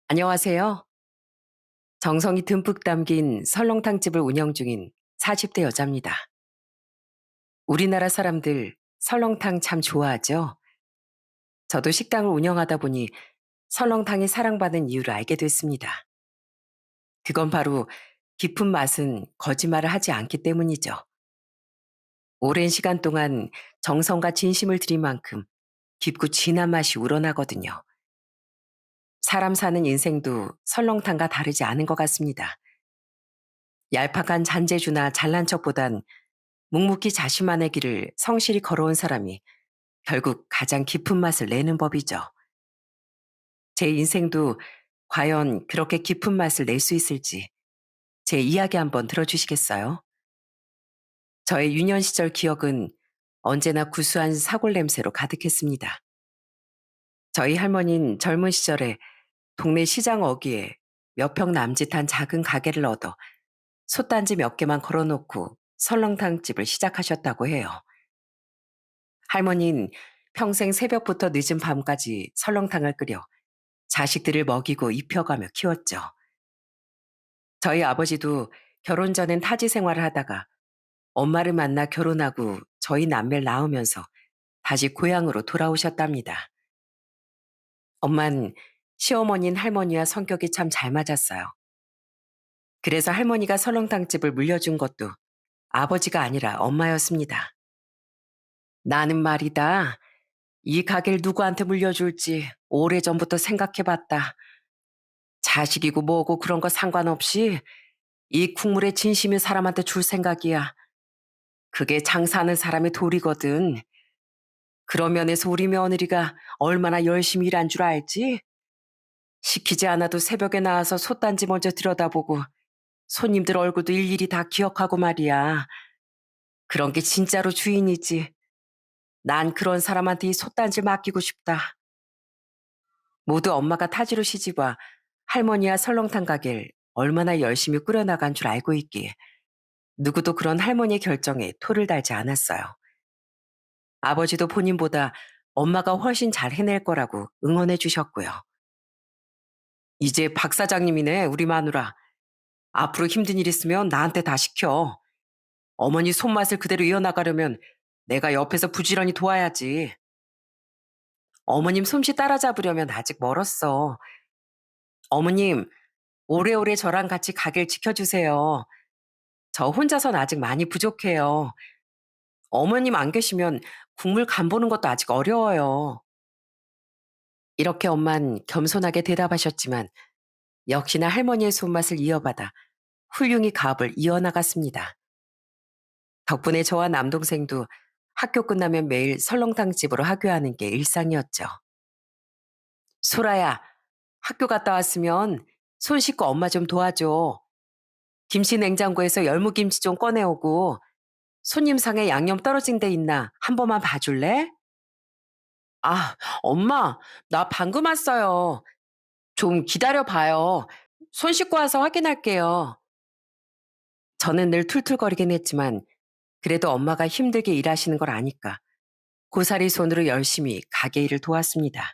안녕하세요. 정성이 듬뿍 담긴 설렁탕집을 운영 중인 40대 여자입니다. 우리나라 사람들 설렁탕 참 좋아하죠? 저도 식당을 운영하다 보니 설렁탕이 사랑받는 이유를 알게 됐습니다. 그건 바로 깊은 맛은 거짓말을 하지 않기 때문이죠. 오랜 시간 동안 정성과 진심을 들인 만큼 깊고 진한 맛이 우러나거든요. 사람 사는 인생도 설렁탕과 다르지 않은 것 같습니다. 얄팍한 잔재주나 잘난 척보단 묵묵히 자신만의 길을 성실히 걸어온 사람이 결국 가장 깊은 맛을 내는 법이죠. 제 인생도 과연 그렇게 깊은 맛을 낼 수 있을지 제 이야기 한번 들어주시겠어요? 저의 유년 시절 기억은 언제나 구수한 사골 냄새로 가득했습니다. 저희 할머니는 젊은 시절에 동네 시장 어귀에 몇 평 남짓한 작은 가게를 얻어 솥단지 몇 개만 걸어놓고 설렁탕집을 시작하셨다고 해요. 할머니는 평생 새벽부터 늦은 밤까지 설렁탕을 끓여 자식들을 먹이고 입혀가며 키웠죠. 저희 아버지도 결혼 전엔 타지 생활을 하다가 엄마를 만나 결혼하고 저희 남매를 낳으면서 다시 고향으로 돌아오셨답니다. 엄만 시어머니인 할머니와 성격이 참 잘 맞았어요. 그래서 할머니가 설렁탕집을 물려준 것도 아버지가 아니라 엄마였습니다. 나는 말이다. 이 가게를 누구한테 물려줄지 오래전부터 생각해봤다. 자식이고 뭐고 그런 거 상관없이 이 국물에 진심인 사람한테 줄 생각이야. 그게 장사하는 사람의 도리거든. 그런 면에서 우리 며느리가 얼마나 열심히 일한 줄 알지? 시키지 않아도 새벽에 나와서 솥단지 먼저 들여다보고 손님들 얼굴도 일일이 다 기억하고 말이야. 그런 게 진짜로 주인이지. 난 그런 사람한테 이 솥단지를 맡기고 싶다. 모두 엄마가 타지로 시집와 할머니와 설렁탕 가게를 얼마나 열심히 꾸려나간 줄 알고 있기에 누구도 그런 할머니의 결정에 토를 달지 않았어요. 아버지도 본인보다 엄마가 훨씬 잘 해낼 거라고 응원해 주셨고요. 이제 박 사장님이네, 우리 마누라. 앞으로 힘든 일 있으면 나한테 다 시켜. 어머니 손맛을 그대로 이어나가려면 내가 옆에서 부지런히 도와야지. 어머님 솜씨 따라잡으려면 아직 멀었어. 어머님, 오래오래 저랑 같이 가게를 지켜주세요. 저 혼자선 아직 많이 부족해요. 어머님 안 계시면 국물 간 보는 것도 아직 어려워요. 이렇게 엄만 겸손하게 대답하셨지만 역시나 할머니의 손맛을 이어받아 훌륭히 가업을 이어나갔습니다. 덕분에 저와 남동생도 학교 끝나면 매일 설렁탕 집으로 하교하는 게 일상이었죠. 소라야, 학교 갔다 왔으면 손 씻고 엄마 좀 도와줘. 김치 냉장고에서 열무김치 좀 꺼내오고 손님상에 양념 떨어진 데 있나 한 번만 봐줄래? 아, 엄마, 나 방금 왔어요. 좀 기다려 봐요. 손 씻고 와서 확인할게요. 저는 늘 툴툴거리긴 했지만 그래도 엄마가 힘들게 일하시는 걸 아니까 고사리 손으로 열심히 가게 일을 도왔습니다.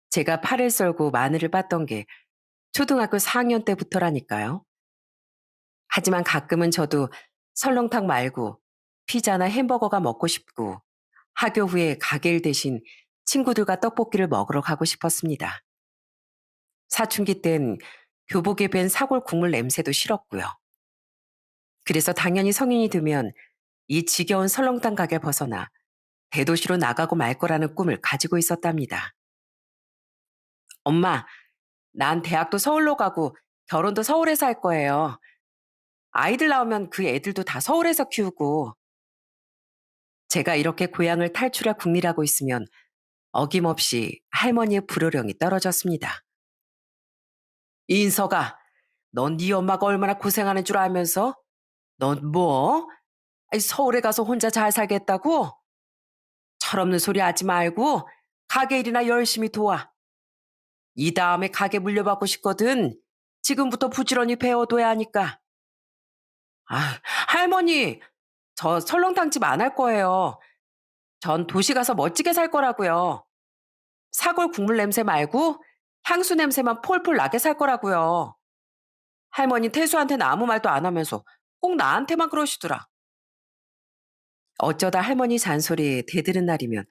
제가 팔을 썰고 마늘을 빻던 게 초등학교 4학년 때부터라니까요. 하지만 가끔은 저도 설렁탕 말고 피자나 햄버거가 먹고 싶고 하교 후에 가게 일 대신 친구들과 떡볶이를 먹으러 가고 싶었습니다. 사춘기 땐 교복에 밴 사골 국물 냄새도 싫었고요. 그래서 당연히 성인이 되면 이 지겨운 설렁탕 가게 벗어나 대도시로 나가고 말 거라는 꿈을 가지고 있었답니다. 엄마, 난 대학도 서울로 가고 결혼도 서울에서 할 거예요. 아이들 나오면 그 애들도 다 서울에서 키우고 제가 이렇게 고향을 탈출할 국리라고 있으면 어김없이 할머니의 불호령이 떨어졌습니다. 인서가, 넌 네 엄마가 얼마나 고생하는 줄 알면서 넌 뭐? 아이, 서울에 가서 혼자 잘 살겠다고? 철없는 소리 하지 말고 가게 일이나 열심히 도와. 이 다음에 가게 물려받고 싶거든. 지금부터 부지런히 배워둬야 하니까. 아, 할머니, 저 설렁탕집 안 할 거예요. 전 도시 가서 멋지게 살 거라고요. 사골 국물 냄새 말고 향수 냄새만 폴폴 나게 살 거라고요. 할머니 태수한테는 아무 말도 안 하면서 꼭 나한테만 그러시더라. 어쩌다 할머니 잔소리에 대들은 날이면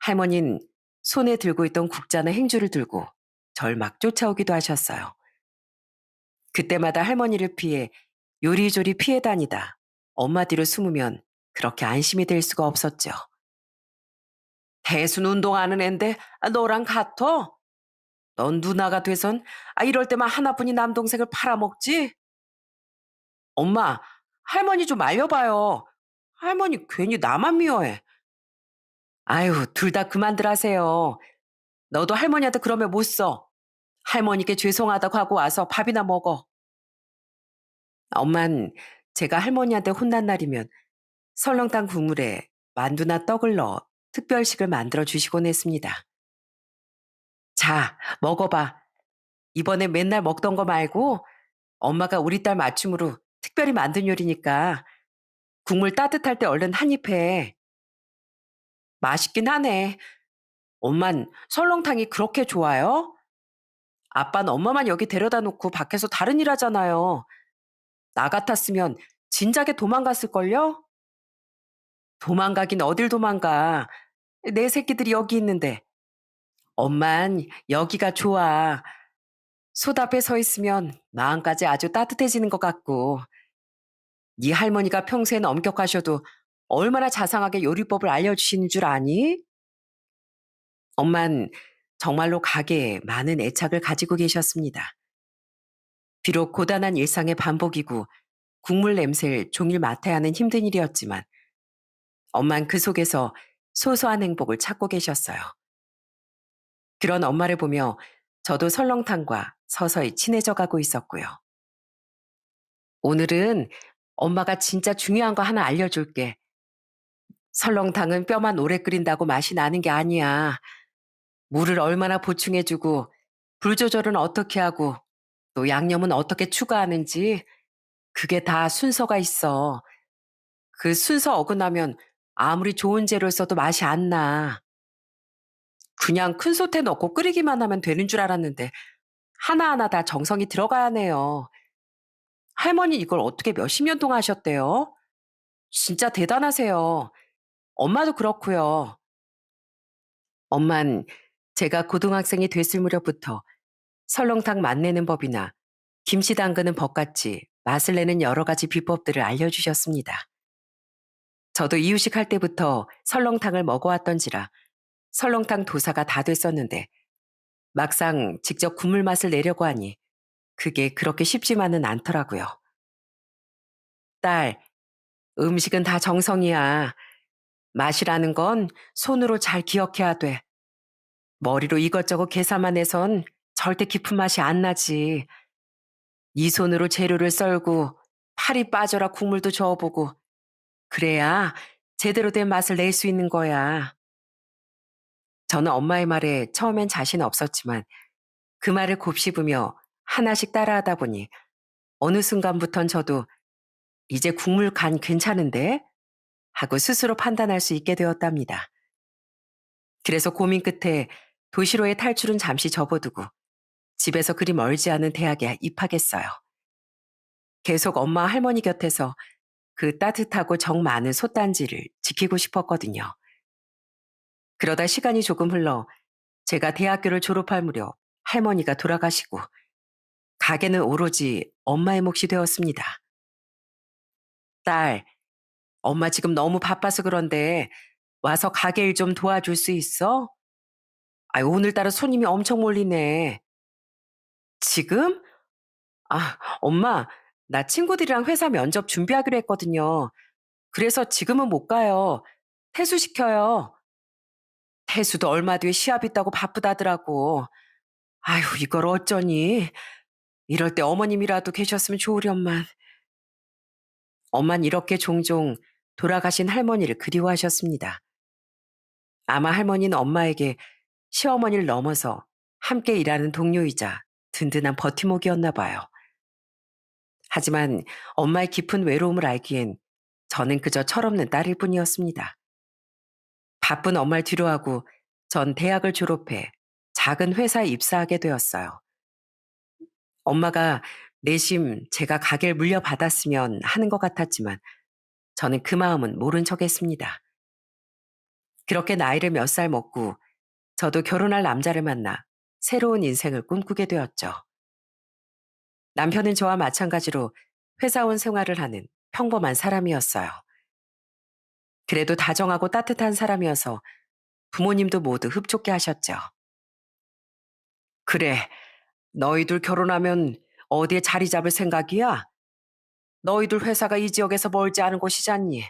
할머니는 손에 들고 있던 국자나 행주를 들고 절 막 쫓아오기도 하셨어요. 그때마다 할머니를 피해 요리조리 피해 다니다 엄마 뒤로 숨으면 그렇게 안심이 될 수가 없었죠. 대순 운동하는 앤데 너랑 같아? 넌 누나가 돼선 이럴 때만 하나뿐인 남동생을 팔아먹지? 엄마, 할머니 좀 알려봐요. 할머니 괜히 나만 미워해. 아유, 둘 다 그만들 하세요. 너도 할머니한테 그러면 못 써. 할머니께 죄송하다고 하고 와서 밥이나 먹어. 엄만 제가 할머니한테 혼난 날이면 설렁탕 국물에 만두나 떡을 넣어 특별식을 만들어 주시곤 했습니다. 자, 먹어봐. 이번에 맨날 먹던 거 말고 엄마가 우리 딸 맞춤으로 특별히 만든 요리니까 국물 따뜻할 때 얼른 한 입 해. 맛있긴 하네. 엄만 설렁탕이 그렇게 좋아요? 아빠는 엄마만 여기 데려다 놓고 밖에서 다른 일 하잖아요. 나 같았으면 진작에 도망갔을걸요? 도망가긴 어딜 도망가. 내 새끼들이 여기 있는데. 엄만 여기가 좋아. 솥 앞에 서 있으면 마음까지 아주 따뜻해지는 것 같고. 네 할머니가 평소엔 엄격하셔도 얼마나 자상하게 요리법을 알려주시는 줄 아니? 엄만 정말로 가게에 많은 애착을 가지고 계셨습니다. 비록 고단한 일상의 반복이고 국물 냄새를 종일 맡아야 하는 힘든 일이었지만 엄만 그 속에서 소소한 행복을 찾고 계셨어요. 그런 엄마를 보며 저도 설렁탕과 서서히 친해져 가고 있었고요. 오늘은 엄마가 진짜 중요한 거 하나 알려줄게. 설렁탕은 뼈만 오래 끓인다고 맛이 나는 게 아니야. 물을 얼마나 보충해주고 불 조절은 어떻게 하고 또 양념은 어떻게 추가하는지 그게 다 순서가 있어. 그 순서 어긋나면 아무리 좋은 재료를 써도 맛이 안 나. 그냥 큰 솥에 넣고 끓이기만 하면 되는 줄 알았는데 하나하나 다 정성이 들어가야 하네요. 할머니 이걸 어떻게 몇십 년 동안 하셨대요? 진짜 대단하세요. 엄마도 그렇고요. 엄만 제가 고등학생이 됐을 무렵부터 설렁탕 맛내는 법이나 김치 담그는 법같이 맛을 내는 여러 가지 비법들을 알려주셨습니다. 저도 이유식 할 때부터 설렁탕을 먹어왔던지라 설렁탕 도사가 다 됐었는데 막상 직접 국물 맛을 내려고 하니 그게 그렇게 쉽지만은 않더라고요. 딸, 음식은 다 정성이야. 맛이라는 건 손으로 잘 기억해야 돼. 머리로 이것저것 계산만 해선 절대 깊은 맛이 안 나지. 이 손으로 재료를 썰고 팔이 빠져라 국물도 저어보고 그래야 제대로 된 맛을 낼 수 있는 거야. 저는 엄마의 말에 처음엔 자신 없었지만 그 말을 곱씹으며 하나씩 따라하다 보니 어느 순간부턴 저도 이제 국물 간 괜찮은데? 하고 스스로 판단할 수 있게 되었답니다. 그래서 고민 끝에 도시로의 탈출은 잠시 접어두고 집에서 그리 멀지 않은 대학에 입학했어요. 계속 엄마 할머니 곁에서 그 따뜻하고 정 많은 솥단지를 지키고 싶었거든요. 그러다 시간이 조금 흘러 제가 대학교를 졸업할 무렵 할머니가 돌아가시고 가게는 오로지 엄마의 몫이 되었습니다. 딸, 엄마 지금 너무 바빠서 그런데 와서 가게 일 좀 도와줄 수 있어? 오늘따라 손님이 엄청 몰리네. 지금? 엄마, 나 친구들이랑 회사 면접 준비하기로 했거든요. 그래서 지금은 못 가요. 퇴수시켜요. 퇴수도 얼마 뒤에 시합 있다고 바쁘다더라고. 아휴, 이걸 어쩌니? 이럴 때 어머님이라도 계셨으면 좋으련만. 엄만 이렇게 종종 돌아가신 할머니를 그리워하셨습니다. 아마 할머니는 엄마에게 시어머니를 넘어서 함께 일하는 동료이자 든든한 버팀목이었나 봐요. 하지만 엄마의 깊은 외로움을 알기엔 저는 그저 철없는 딸일 뿐이었습니다. 바쁜 엄마를 뒤로하고 전 대학을 졸업해 작은 회사에 입사하게 되었어요. 엄마가 내심 제가 가게를 물려받았으면 하는 것 같았지만 저는 그 마음은 모른 척 했습니다. 그렇게 나이를 몇 살 먹고 저도 결혼할 남자를 만나 새로운 인생을 꿈꾸게 되었죠. 남편은 저와 마찬가지로 회사원 생활을 하는 평범한 사람이었어요. 그래도 다정하고 따뜻한 사람이어서 부모님도 모두 흡족해 하셨죠. 그래, 너희들 결혼하면 어디에 자리 잡을 생각이야? 너희들 회사가 이 지역에서 멀지 않은 곳이잖니.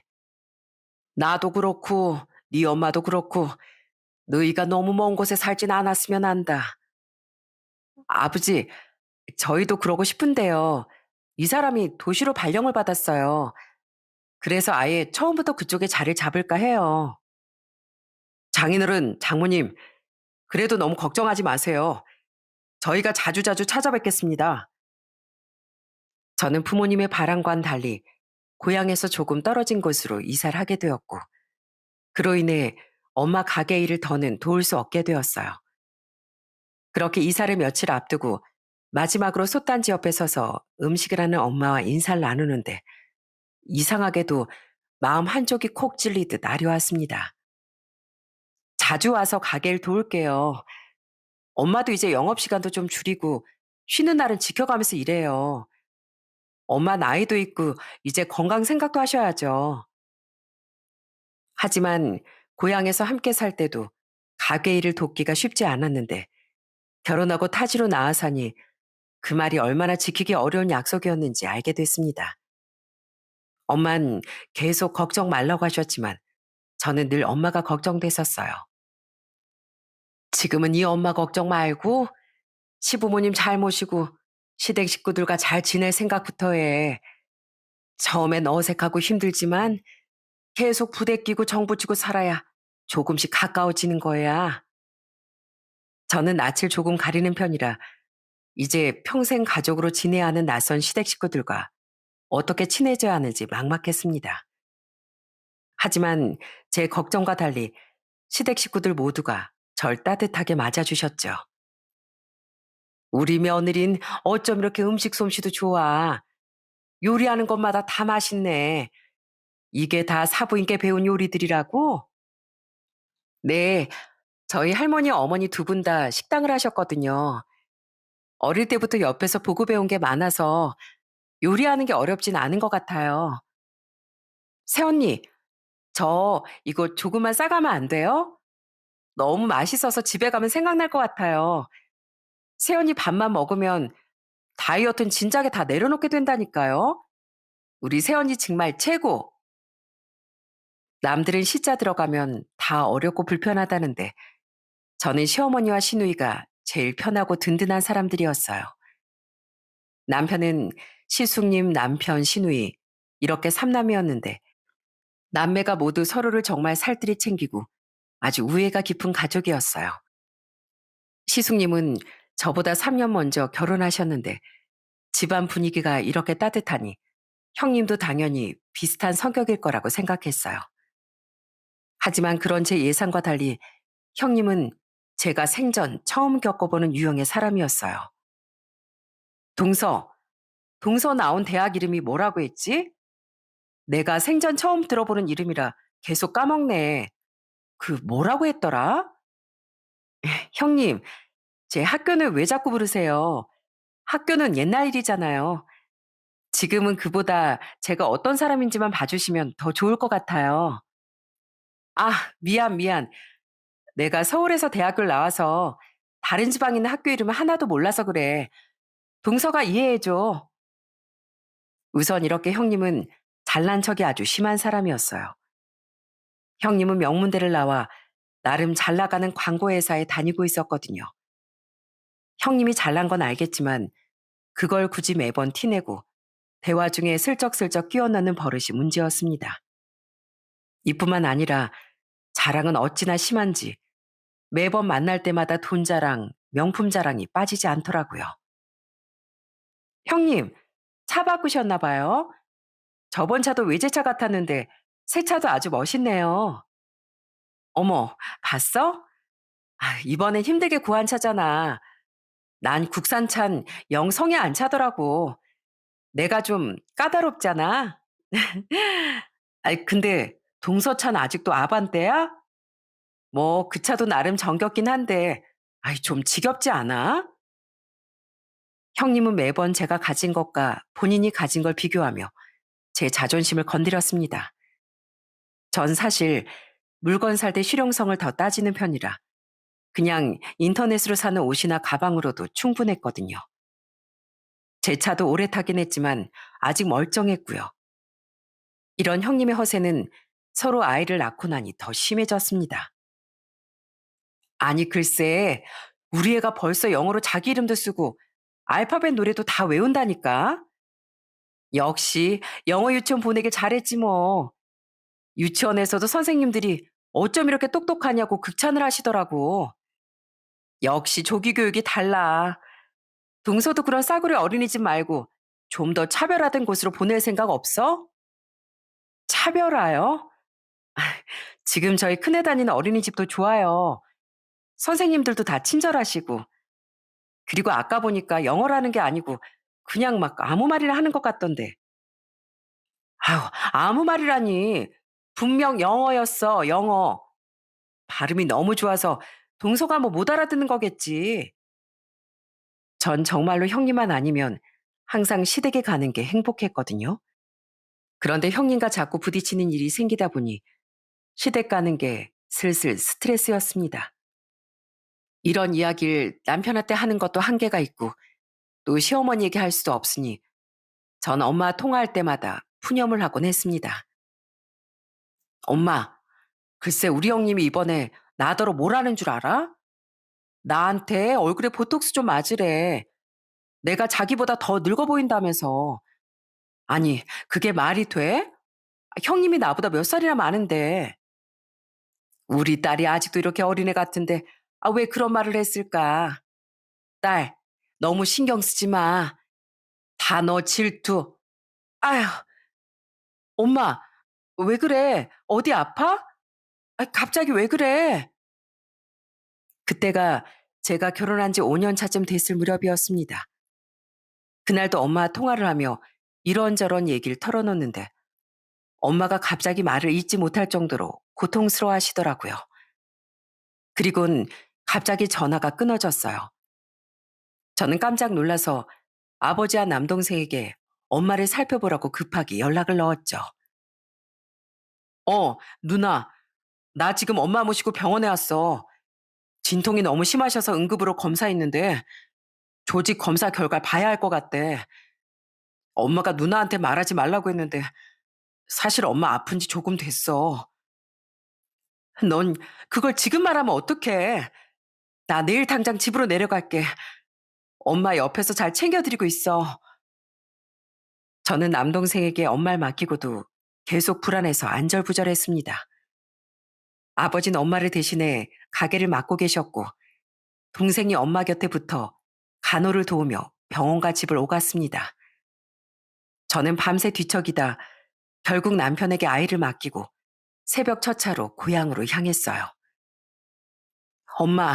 나도 그렇고 네 엄마도 그렇고 너희가 너무 먼 곳에 살진 않았으면 한다. 아버지, 저희도 그러고 싶은데요. 이 사람이 도시로 발령을 받았어요. 그래서 아예 처음부터 그쪽에 자리를 잡을까 해요. 장인어른, 장모님, 그래도 너무 걱정하지 마세요. 저희가 자주자주 찾아뵙겠습니다. 저는 부모님의 바람과는 달리 고향에서 조금 떨어진 곳으로 이사를 하게 되었고, 그로 인해 엄마 가게 일을 더는 도울 수 없게 되었어요. 그렇게 이사를 며칠 앞두고 마지막으로 솥단지 옆에 서서 음식을 하는 엄마와 인사를 나누는데 이상하게도 마음 한쪽이 콕 찔리듯 아려왔습니다. 자주 와서 가게를 도울게요. 엄마도 이제 영업시간도 좀 줄이고 쉬는 날은 지켜가면서 일해요. 엄마 나이도 있고 이제 건강 생각도 하셔야죠. 하지만 고향에서 함께 살 때도 가게 일을 돕기가 쉽지 않았는데 결혼하고 타지로 나아 사니 그 말이 얼마나 지키기 어려운 약속이었는지 알게 됐습니다. 엄만 계속 걱정 말라고 하셨지만 저는 늘 엄마가 걱정됐었어요. 지금은 이 엄마 걱정 말고 시부모님 잘 모시고 시댁 식구들과 잘 지낼 생각부터 해. 처음엔 어색하고 힘들지만 계속 부대끼고 정붙이고 살아야 조금씩 가까워지는 거야. 저는 낯을 조금 가리는 편이라 이제 평생 가족으로 지내야 하는 낯선 시댁 식구들과 어떻게 친해져야 하는지 막막했습니다. 하지만 제 걱정과 달리 시댁 식구들 모두가 절 따뜻하게 맞아주셨죠. 우리 며느린 어쩜 이렇게 음식 솜씨도 좋아. 요리하는 것마다 다 맛있네. 이게 다 사부인께 배운 요리들이라고? 네, 저희 할머니 어머니 두 분 다 식당을 하셨거든요. 어릴 때부터 옆에서 보고 배운 게 많아서 요리하는 게 어렵진 않은 것 같아요. 새언니, 저 이거 조금만 싸가면 안 돼요? 너무 맛있어서 집에 가면 생각날 것 같아요. 새언니 밥만 먹으면 다이어트는 진작에 다 내려놓게 된다니까요. 우리 새언니 정말 최고. 남들은 시자 들어가면 다 어렵고 불편하다는데 저는 시어머니와 시누이가 제일 편하고 든든한 사람들이었어요. 남편은 시숙님, 남편, 시누이 이렇게 삼남이었는데 남매가 모두 서로를 정말 살뜰히 챙기고 아주 우애가 깊은 가족이었어요. 시숙님은 저보다 3년 먼저 결혼하셨는데 집안 분위기가 이렇게 따뜻하니 형님도 당연히 비슷한 성격일 거라고 생각했어요. 하지만 그런 제 예상과 달리 형님은 제가 생전 처음 겪어보는 유형의 사람이었어요. 동서, 동서 나온 대학 이름이 뭐라고 했지? 내가 생전 처음 들어보는 이름이라 계속 까먹네. 그 뭐라고 했더라? 형님, 제 학교는 왜 자꾸 부르세요? 학교는 옛날 일이잖아요. 지금은 그보다 제가 어떤 사람인지만 봐주시면 더 좋을 것 같아요. 아, 미안. 내가 서울에서 대학교를 나와서 다른 지방에 있는 학교 이름을 하나도 몰라서 그래. 동서가 이해해줘. 우선 이렇게 형님은 잘난 척이 아주 심한 사람이었어요. 형님은 명문대를 나와 나름 잘 나가는 광고회사에 다니고 있었거든요. 형님이 잘난 건 알겠지만 그걸 굳이 매번 티내고 대화 중에 슬쩍슬쩍 끼워 넣는 버릇이 문제였습니다. 이뿐만 아니라 자랑은 어찌나 심한지 매번 만날 때마다 돈 자랑, 명품 자랑이 빠지지 않더라고요. 형님, 차 바꾸셨나 봐요. 저번 차도 외제차 같았는데 새 차도 아주 멋있네요. 어머, 봤어? 이번엔 힘들게 구한 차잖아. 난 국산찬 영 성에 안 차더라고. 내가 좀 까다롭잖아. 근데 동서차는 아직도 아반떼야? 뭐 그 차도 나름 정겹긴 한데 좀 지겹지 않아? 형님은 매번 제가 가진 것과 본인이 가진 걸 비교하며 제 자존심을 건드렸습니다. 전 사실 물건 살 때 실용성을 더 따지는 편이라 그냥 인터넷으로 사는 옷이나 가방으로도 충분했거든요. 제 차도 오래 타긴 했지만 아직 멀쩡했고요. 이런 형님의 허세는 서로 아이를 낳고 나니 더 심해졌습니다. 아니 글쎄 우리 애가 벌써 영어로 자기 이름도 쓰고 알파벳 노래도 다 외운다니까. 역시 영어 유치원 보내길 잘했지 뭐. 유치원에서도 선생님들이 어쩜 이렇게 똑똑하냐고 극찬을 하시더라고. 역시 조기 교육이 달라. 동서도 그런 싸구려 어린이집 말고 좀 더 차별화된 곳으로 보낼 생각 없어? 차별화요? 지금 저희 큰애 다니는 어린이집도 좋아요. 선생님들도 다 친절하시고. 그리고 아까 보니까 영어라는 게 아니고 그냥 막 아무 말이나 하는 것 같던데. 아유, 아무 말이라니. 분명 영어였어, 영어. 발음이 너무 좋아서 동서가 뭐 못 알아듣는 거겠지. 전 정말로 형님만 아니면 항상 시댁에 가는 게 행복했거든요. 그런데 형님과 자꾸 부딪히는 일이 생기다 보니 시댁 가는 게 슬슬 스트레스였습니다. 이런 이야기를 남편한테 하는 것도 한계가 있고 또 시어머니에게 할 수도 없으니 전 엄마 통화할 때마다 푸념을 하곤 했습니다. 엄마, 글쎄 우리 형님이 이번에 나더러 뭘 하는 줄 알아? 나한테 얼굴에 보톡스 좀 맞으래. 내가 자기보다 더 늙어 보인다면서. 아니, 그게 말이 돼? 형님이 나보다 몇 살이나 많은데. 우리 딸이 아직도 이렇게 어린애 같은데 왜 그런 말을 했을까? 딸, 너무 신경 쓰지 마. 다 너 질투. 아휴, 엄마, 왜 그래? 어디 아파? 갑자기 왜 그래? 그때가 제가 결혼한 지 5년 차쯤 됐을 무렵이었습니다. 그날도 엄마와 통화를 하며 이런저런 얘기를 털어놓는데 엄마가 갑자기 말을 잇지 못할 정도로 고통스러워 하시더라고요. 그리곤 갑자기 전화가 끊어졌어요. 저는 깜짝 놀라서 아버지와 남동생에게 엄마를 살펴보라고 급하게 연락을 넣었죠. 누나, 나 지금 엄마 모시고 병원에 왔어. 진통이 너무 심하셔서 응급으로 검사했는데 조직 검사 결과 봐야 할 것 같대. 엄마가 누나한테 말하지 말라고 했는데 사실 엄마 아픈 지 조금 됐어. 넌 그걸 지금 말하면 어떡해. 나 내일 당장 집으로 내려갈게. 엄마 옆에서 잘 챙겨드리고 있어. 저는 남동생에게 엄마를 맡기고도 계속 불안해서 안절부절했습니다. 아버지는 엄마를 대신해 가게를 맡고 계셨고 동생이 엄마 곁에 붙어 간호를 도우며 병원과 집을 오갔습니다. 저는 밤새 뒤척이다 결국 남편에게 아이를 맡기고 새벽 첫 차로 고향으로 향했어요. 엄마,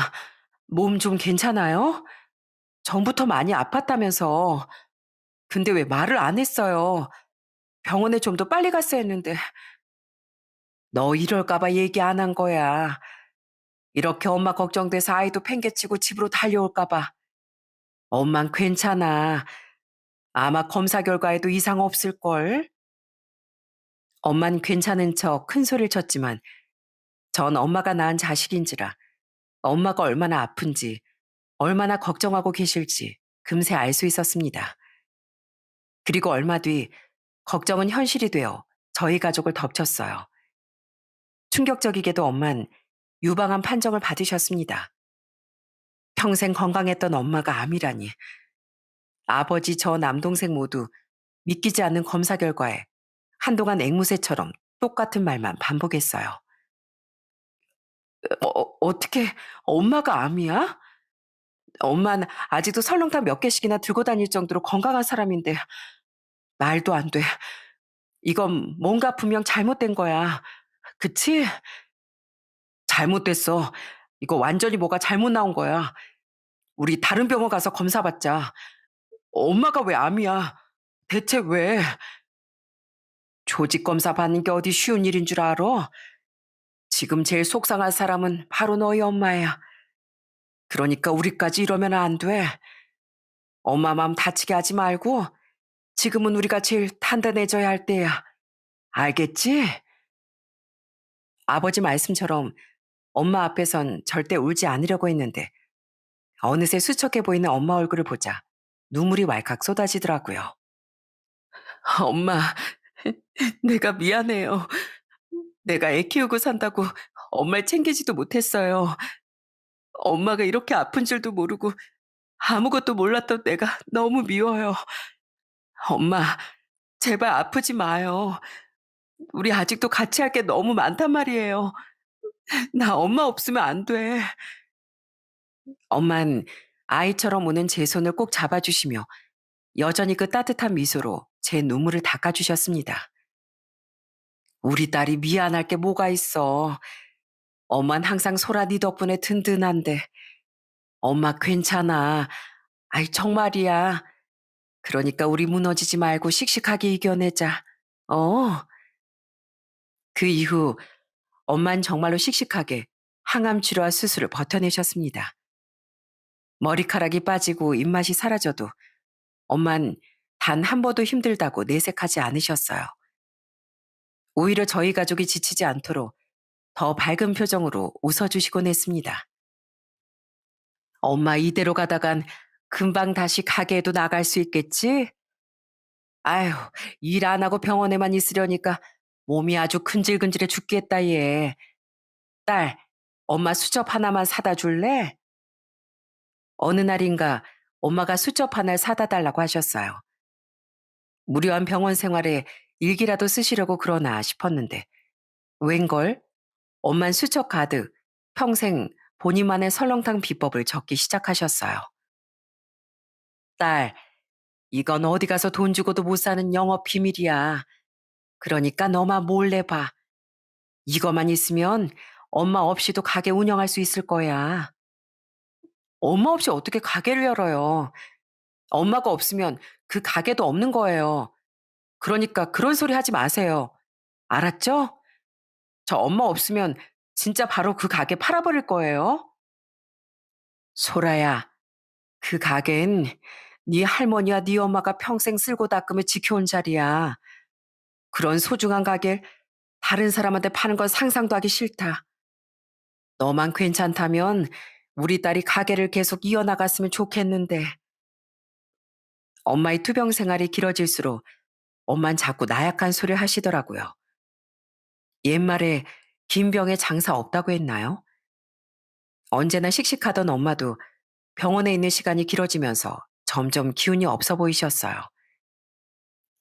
몸 좀 괜찮아요? 전부터 많이 아팠다면서. 근데 왜 말을 안 했어요? 병원에 좀 더 빨리 갔어야 했는데. 너 이럴까봐 얘기 안 한 거야. 이렇게 엄마 걱정돼서 아이도 팽개치고 집으로 달려올까봐. 엄만 괜찮아. 아마 검사 결과에도 이상 없을걸? 엄만 괜찮은 척 큰 소리를 쳤지만 전 엄마가 낳은 자식인지라 엄마가 얼마나 아픈지 얼마나 걱정하고 계실지 금세 알 수 있었습니다. 그리고 얼마 뒤 걱정은 현실이 되어 저희 가족을 덮쳤어요. 충격적이게도 엄만 유방암 판정을 받으셨습니다. 평생 건강했던 엄마가 암이라니. 아버지, 저 남동생 모두 믿기지 않는 검사 결과에 한동안 앵무새처럼 똑같은 말만 반복했어요. 어떻게 엄마가 암이야? 엄마는 아직도 설렁탕 몇 개씩이나 들고 다닐 정도로 건강한 사람인데 말도 안 돼. 이건 뭔가 분명 잘못된 거야. 그치? 잘못됐어. 이거 완전히 뭐가 잘못 나온 거야. 우리 다른 병원 가서 검사 받자. 엄마가 왜 암이야? 대체 왜? 조직 검사 받는 게 어디 쉬운 일인 줄 알아? 지금 제일 속상할 사람은 바로 너희 엄마야. 그러니까 우리까지 이러면 안 돼. 엄마 마음 다치게 하지 말고 지금은 우리가 제일 단단해져야 할 때야. 알겠지? 아버지 말씀처럼 엄마 앞에선 절대 울지 않으려고 했는데 어느새 수척해 보이는 엄마 얼굴을 보자 눈물이 왈칵 쏟아지더라고요. 엄마, 내가 미안해요. 내가 애 키우고 산다고 엄마를 챙기지도 못했어요. 엄마가 이렇게 아픈 줄도 모르고 아무것도 몰랐던 내가 너무 미워요. 엄마, 제발 아프지 마요. 우리 아직도 같이 할 게 너무 많단 말이에요. 나 엄마 없으면 안 돼. 엄만 아이처럼 우는 제 손을 꼭 잡아주시며 여전히 그 따뜻한 미소로 제 눈물을 닦아주셨습니다. 우리 딸이 미안할 게 뭐가 있어. 엄만 항상 소라 네 덕분에 든든한데. 엄마 괜찮아. 아이 정말이야. 그러니까 우리 무너지지 말고 씩씩하게 이겨내자. 어. 그 이후 엄만 정말로 씩씩하게 항암 치료와 수술을 버텨내셨습니다. 머리카락이 빠지고 입맛이 사라져도 엄만 단 한 번도 힘들다고 내색하지 않으셨어요. 오히려 저희 가족이 지치지 않도록 더 밝은 표정으로 웃어주시곤 했습니다. 엄마 이대로 가다간 금방 다시 가게에도 나갈 수 있겠지? 아휴, 일 안 하고 병원에만 있으려니까 몸이 아주 근질근질해 죽겠다, 얘. 딸, 엄마 수첩 하나만 사다 줄래? 어느 날인가 엄마가 수첩 하나를 사다 달라고 하셨어요. 무료한 병원 생활에 일기라도 쓰시려고 그러나 싶었는데, 웬걸? 엄만 수첩 가득 평생 본인만의 설렁탕 비법을 적기 시작하셨어요. 딸, 이건 어디 가서 돈 주고도 못 사는 영업 비밀이야. 그러니까 너만 몰래 봐. 이거만 있으면 엄마 없이도 가게 운영할 수 있을 거야. 엄마 없이 어떻게 가게를 열어요? 엄마가 없으면 그 가게도 없는 거예요. 그러니까 그런 소리 하지 마세요. 알았죠? 저 엄마 없으면 진짜 바로 그 가게 팔아버릴 거예요. 소라야, 그 가게는 네 할머니와 네 엄마가 평생 쓸고 닦으며 지켜온 자리야. 그런 소중한 가게를 다른 사람한테 파는 건 상상도 하기 싫다. 너만 괜찮다면 우리 딸이 가게를 계속 이어나갔으면 좋겠는데. 엄마의 투병 생활이 길어질수록 엄만 자꾸 나약한 소리를 하시더라고요. 옛말에 긴 병에 장사 없다고 했나요? 언제나 씩씩하던 엄마도 병원에 있는 시간이 길어지면서 점점 기운이 없어 보이셨어요.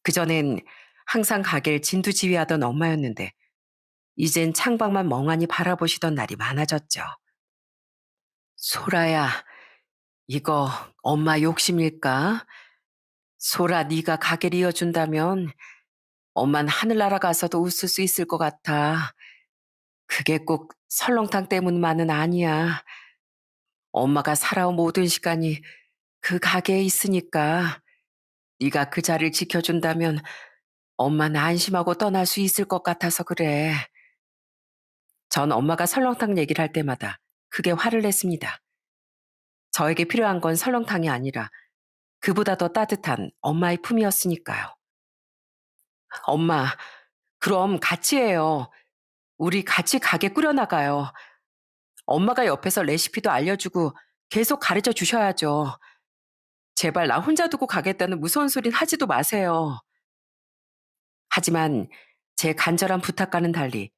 그전엔 항상 가게를 진두지휘하던 엄마였는데 이젠 창밖만 멍하니 바라보시던 날이 많아졌죠. 소라야, 이거 엄마 욕심일까? 소라 네가 가게를 이어준다면 엄만 하늘나라 가서도 웃을 수 있을 것 같아. 그게 꼭 설렁탕 때문만은 아니야. 엄마가 살아온 모든 시간이 그 가게에 있으니까 네가 그 자리를 지켜준다면 엄마는 안심하고 떠날 수 있을 것 같아서 그래. 전 엄마가 설렁탕 얘기를 할 때마다 크게 화를 냈습니다. 저에게 필요한 건 설렁탕이 아니라 그보다 더 따뜻한 엄마의 품이었으니까요. 엄마, 그럼 같이 해요. 우리 같이 가게 꾸려나가요. 엄마가 옆에서 레시피도 알려주고 계속 가르쳐 주셔야죠. 제발 나 혼자 두고 가겠다는 무서운 소린 하지도 마세요. 하지만 제 간절한 부탁과는 달리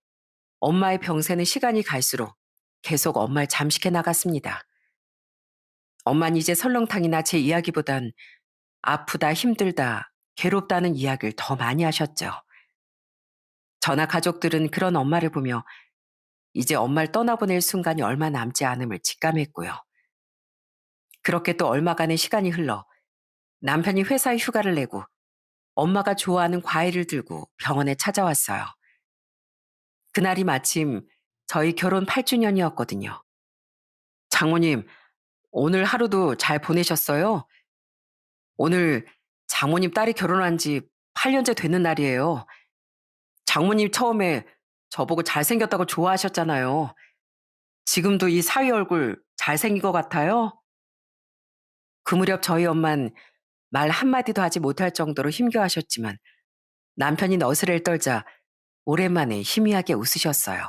엄마의 병세는 시간이 갈수록 계속 엄마를 잠식해 나갔습니다. 엄마는 이제 설렁탕이나 제 이야기보단 아프다, 힘들다, 괴롭다는 이야기를 더 많이 하셨죠. 저나 가족들은 그런 엄마를 보며 이제 엄마를 떠나보낼 순간이 얼마 남지 않음을 직감했고요. 그렇게 또 얼마간의 시간이 흘러 남편이 회사에 휴가를 내고 엄마가 좋아하는 과일을 들고 병원에 찾아왔어요. 그날이 마침 저희 결혼 8주년이었거든요. 장모님, 오늘 하루도 잘 보내셨어요? 오늘 장모님 딸이 결혼한 지 8년째 되는 날이에요. 장모님 처음에 저보고 잘생겼다고 좋아하셨잖아요. 지금도 이 사위 얼굴 잘생긴 것 같아요? 그 무렵 저희 엄만 말 한마디도 하지 못할 정도로 힘겨워하셨지만 남편이 너스레를 떨자 오랜만에 희미하게 웃으셨어요.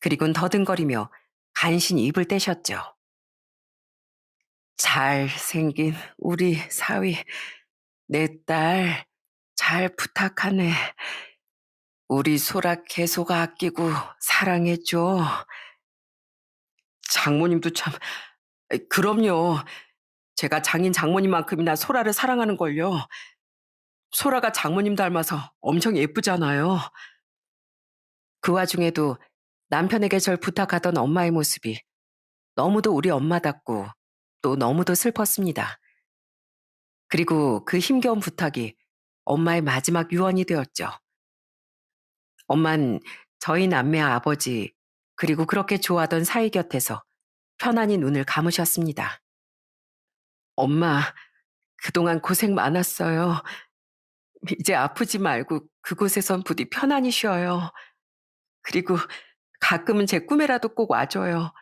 그리곤 더듬거리며 간신히 입을 떼셨죠. 잘생긴 우리 사위, 내 딸 잘 부탁하네. 우리 소라 계속 아끼고 사랑해줘. 장모님도 참, 그럼요. 제가 장인 장모님만큼이나 소라를 사랑하는걸요. 소라가 장모님 닮아서 엄청 예쁘잖아요. 그 와중에도 남편에게 절 부탁하던 엄마의 모습이 너무도 우리 엄마답고 또 너무도 슬펐습니다. 그리고 그 힘겨운 부탁이 엄마의 마지막 유언이 되었죠. 엄만 저희 남매 아버지 그리고 그렇게 좋아하던 사위 곁에서 편안히 눈을 감으셨습니다. 엄마, 그동안 고생 많았어요. 이제 아프지 말고 그곳에선 부디 편안히 쉬어요. 그리고 가끔은 제 꿈에라도 꼭 와줘요.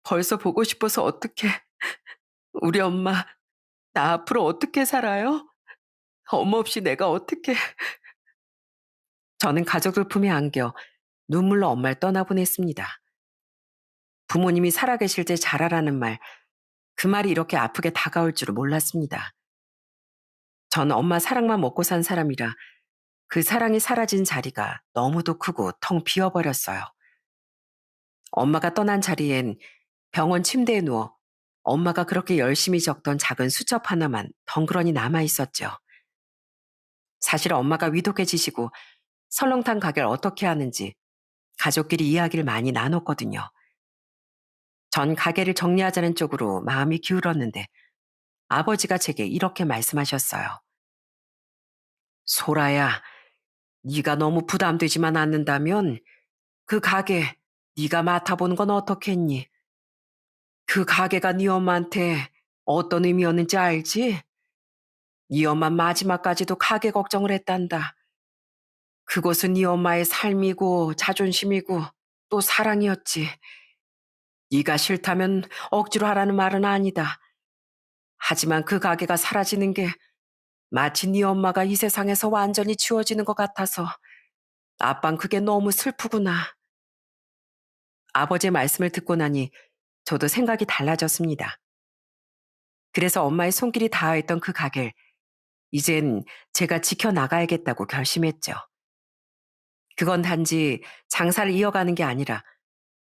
벌써 보고 싶어서 어떡해. 우리 엄마, 나 앞으로 어떻게 살아요? 엄마 없이 내가 어떻게. 저는 가족들 품에 안겨 눈물로 엄마를 떠나보냈습니다. 부모님이 살아계실 때 잘하라는 말, 그 말이 이렇게 아프게 다가올 줄은 몰랐습니다. 전 엄마 사랑만 먹고 산 사람이라 그 사랑이 사라진 자리가 너무도 크고 텅 비어버렸어요. 엄마가 떠난 자리엔 병원 침대에 누워 엄마가 그렇게 열심히 적던 작은 수첩 하나만 덩그러니 남아 있었죠. 사실 엄마가 위독해지시고 설렁탕 가게를 어떻게 하는지 가족끼리 이야기를 많이 나눴거든요. 전 가게를 정리하자는 쪽으로 마음이 기울었는데 아버지가 제게 이렇게 말씀하셨어요. 소라야, 네가 너무 부담되지만 않는다면 그 가게 네가 맡아보는 건 어떻겠니? 그 가게가 네 엄마한테 어떤 의미였는지 알지? 네 엄마 마지막까지도 가게 걱정을 했단다. 그것은 네 엄마의 삶이고 자존심이고 또 사랑이었지. 네가 싫다면 억지로 하라는 말은 아니다. 하지만 그 가게가 사라지는 게 마치 네 엄마가 이 세상에서 완전히 지워지는 것 같아서 아빤 그게 너무 슬프구나. 아버지의 말씀을 듣고 나니 저도 생각이 달라졌습니다. 그래서 엄마의 손길이 닿아있던 그 가게를 이젠 제가 지켜나가야겠다고 결심했죠. 그건 단지 장사를 이어가는 게 아니라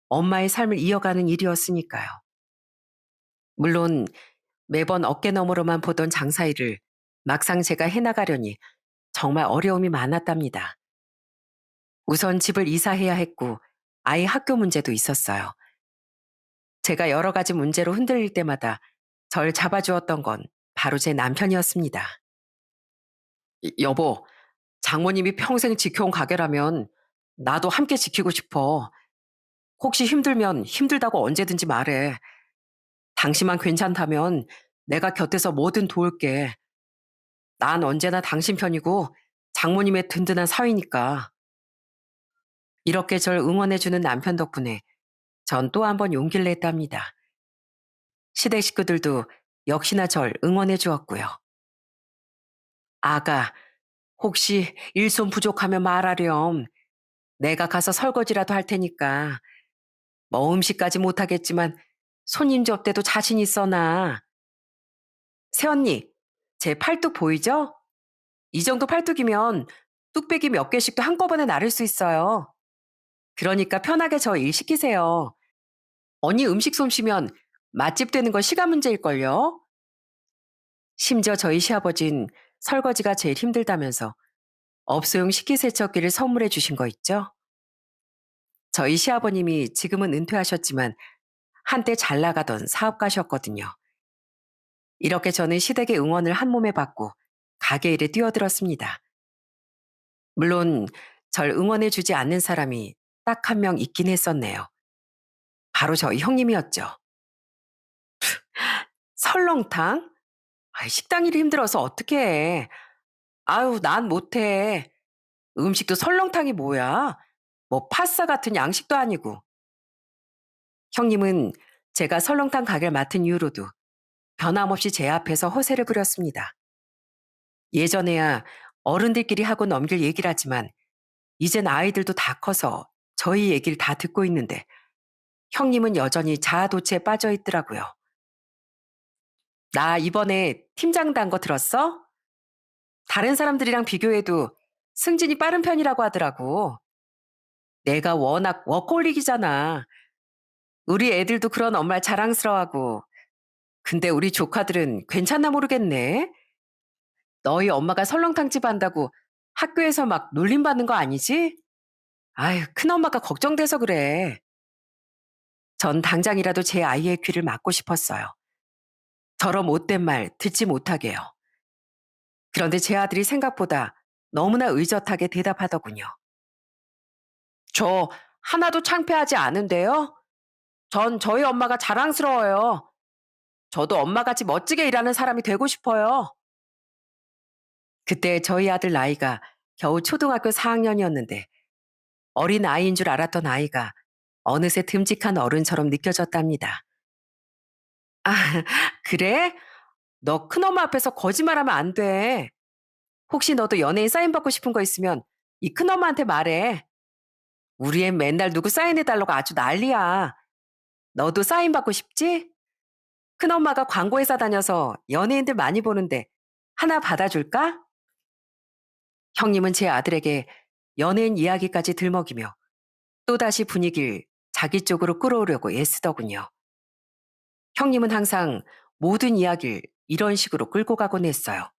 엄마의 삶을 이어가는 일이었으니까요. 물론 매번 어깨너머로만 보던 장사 일을 막상 제가 해나가려니 정말 어려움이 많았답니다. 우선 집을 이사해야 했고 아이 학교 문제도 있었어요. 제가 여러 가지 문제로 흔들릴 때마다 절 잡아주었던 건 바로 제 남편이었습니다. 여보, 장모님이 평생 지켜온 가게라면 나도 함께 지키고 싶어. 혹시 힘들면 힘들다고 언제든지 말해. 당신만 괜찮다면 내가 곁에서 뭐든 도울게. 난 언제나 당신 편이고 장모님의 든든한 사위니까. 이렇게 절 응원해주는 남편 덕분에 전 또 한 번 용기를 냈답니다. 시댁 식구들도 역시나 절 응원해 주었고요. 아가, 혹시 일손 부족하면 말하렴. 내가 가서 설거지라도 할 테니까. 뭐 음식까지 못하겠지만 손님 접대도 자신 있어 나. 새언니, 제 팔뚝 보이죠? 이 정도 팔뚝이면 뚝배기 몇 개씩도 한꺼번에 나를 수 있어요. 그러니까 편하게 저 일 시키세요. 언니 음식 솜씨면 맛집 되는 건 시간 문제일걸요? 심지어 저희 시아버진 설거지가 제일 힘들다면서 업소용 식기세척기를 선물해 주신 거 있죠? 저희 시아버님이 지금은 은퇴하셨지만 한때 잘 나가던 사업가셨거든요. 이렇게 저는 시댁의 응원을 한 몸에 받고 가게 일에 뛰어들었습니다. 물론 절 응원해 주지 않는 사람이 딱 한 명 있긴 했었네요. 바로 저희 형님이었죠. 설렁탕? 아이, 식당 일이 힘들어서 어떻게 해. 아유, 난 못해. 음식도 설렁탕이 뭐야? 뭐 파스타 같은 양식도 아니고. 형님은 제가 설렁탕 가게를 맡은 이후로도 변함없이 제 앞에서 허세를 부렸습니다. 예전에야 어른들끼리 하고 넘길 얘기라지만 이젠 아이들도 다 커서 저희 얘기를 다 듣고 있는데 형님은 여전히 자아도취에 빠져 있더라고요. 나 이번에 팀장 단 거 들었어? 다른 사람들이랑 비교해도 승진이 빠른 편이라고 하더라고. 내가 워낙 워커홀릭이잖아. 우리 애들도 그런 엄마를 자랑스러워하고. 근데 우리 조카들은 괜찮나 모르겠네. 너희 엄마가 설렁탕집 한다고 학교에서 막 놀림받는 거 아니지? 아유, 큰엄마가 걱정돼서 그래. 전 당장이라도 제 아이의 귀를 막고 싶었어요. 저런 못된 말 듣지 못하게요. 그런데 제 아들이 생각보다 너무나 의젓하게 대답하더군요. 저 하나도 창피하지 않은데요? 전 저희 엄마가 자랑스러워요. 저도 엄마같이 멋지게 일하는 사람이 되고 싶어요. 그때 저희 아들 나이가 겨우 초등학교 4학년이었는데 어린 아이인 줄 알았던 아이가 어느새 듬직한 어른처럼 느껴졌답니다. 아, 그래? 너 큰엄마 앞에서 거짓말하면 안 돼. 혹시 너도 연예인 사인 받고 싶은 거 있으면 이 큰엄마한테 말해. 우리 애 맨날 누구 사인해달라고 아주 난리야. 너도 사인 받고 싶지? 큰엄마가 광고회사 다녀서 연예인들 많이 보는데 하나 받아줄까? 형님은 제 아들에게 연예인 이야기까지 들먹이며 또다시 분위기를 자기 쪽으로 끌어오려고 애쓰더군요. 형님은 항상 모든 이야기를 이런 식으로 끌고 가곤 했어요.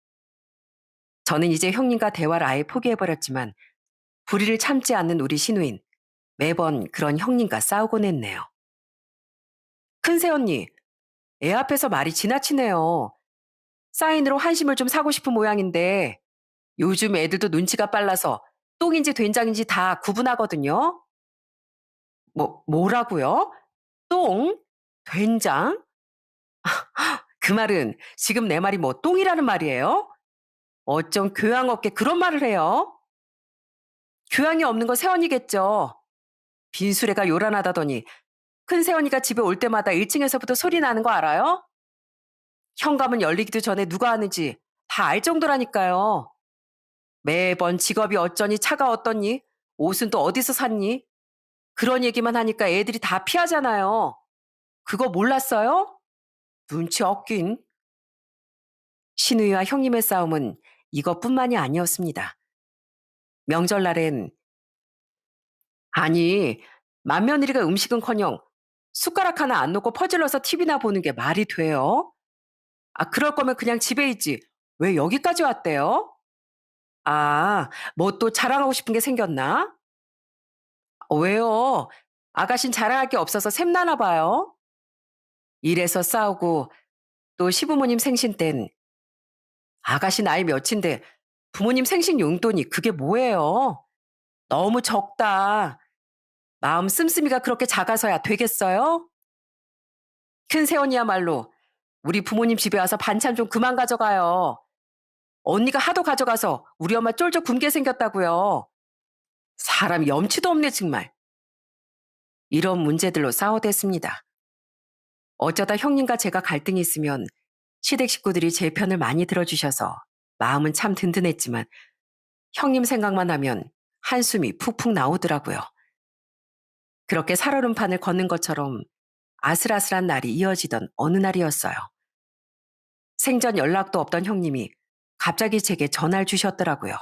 저는 이제 형님과 대화를 아예 포기해버렸지만 불의를 참지 않는 우리 시누인 매번 그런 형님과 싸우곤 했네요. 큰새 언니, 애 앞에서 말이 지나치네요. 사인으로 한심을 좀 사고 싶은 모양인데 요즘 애들도 눈치가 빨라서 똥인지 된장인지 다 구분하거든요. 뭐라고요? 똥? 된장? 그 말은 지금 내 말이 뭐 똥이라는 말이에요? 어쩜 교양 없게 그런 말을 해요? 교양이 없는 건 새언니겠죠. 빈수레가 요란하다더니 큰 새언니가 집에 올 때마다 1층에서부터 소리 나는 거 알아요? 현관문 열리기도 전에 누가 하는지 다 알 정도라니까요. 매번 직업이 어쩌니 차가 어떠니 옷은 또 어디서 샀니 그런 얘기만 하니까 애들이 다 피하잖아요. 그거 몰랐어요? 눈치 없긴. 신우이와 형님의 싸움은 이것뿐만이 아니었습니다. 명절날엔 아니 맏며느리가 음식은커녕 숟가락 하나 안 놓고 퍼질러서 TV나 보는 게 말이 돼요? 아 그럴 거면 그냥 집에 있지. 왜 여기까지 왔대요? 아, 뭐 또 자랑하고 싶은 게 생겼나? 왜요? 아가씨는 자랑할 게 없어서 샘나나 봐요. 이래서 싸우고 또 시부모님 생신 땐 아가씨 나이 몇인데 부모님 생신 용돈이 그게 뭐예요? 너무 적다. 마음 씀씀이가 그렇게 작아서야 되겠어요? 큰 새언니야말로 우리 부모님 집에 와서 반찬 좀 그만 가져가요. 언니가 하도 가져가서 우리 엄마 쫄쫄 굶게 생겼다고요. 사람 염치도 없네 정말. 이런 문제들로 싸워댔습니다. 어쩌다 형님과 제가 갈등이 있으면 시댁 식구들이 제 편을 많이 들어주셔서 마음은 참 든든했지만 형님 생각만 하면 한숨이 푹푹 나오더라고요. 그렇게 살얼음판을 걷는 것처럼 아슬아슬한 날이 이어지던 어느 날이었어요. 생전 연락도 없던 형님이 갑자기 제게 전화를 주셨더라고요.